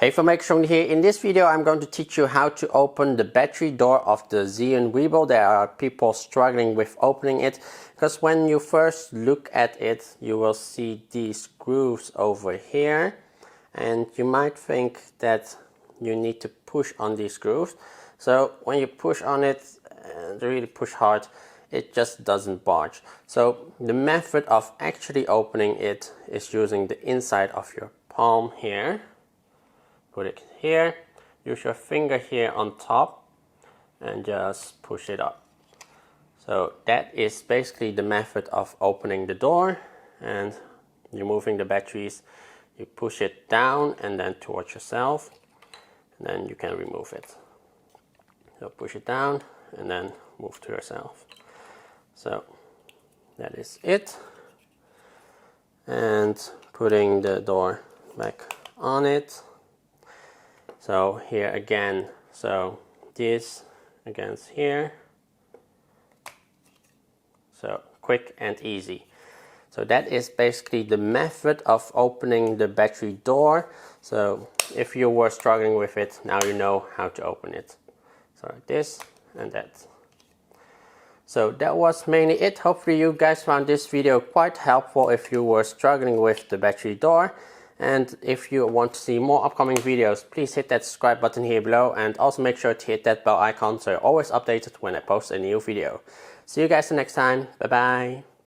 Hey, Chung Dha here. In this video, I'm going to teach you how to open the battery door of the Zhiyun Weebill. There are people struggling with opening it because when you first look at it, you will see these grooves over here, and you might think that you need to push on these grooves. So when you push on it and really push hard, it just doesn't budge. So the method of actually opening it is using the inside of your palm here. Put it here, use your finger here on top and just push it up. So that is basically the method of opening the door, and you're moving the batteries. You push it down and then towards yourself, and then you can remove it. So push it down and then move to yourself. So that is it. And putting the door back on it. So here again, so this against here. So quick and easy. So that is basically the method of opening the battery door. So if you were struggling with it, now you know how to open it. So like this and that. So that was mainly it. Hopefully you guys found this video quite helpful if you were struggling with the battery door. And if you want to see more upcoming videos, please hit that subscribe button here below, and also make sure to hit that bell icon so you're always updated when I post a new video. See you guys the next time. Bye bye.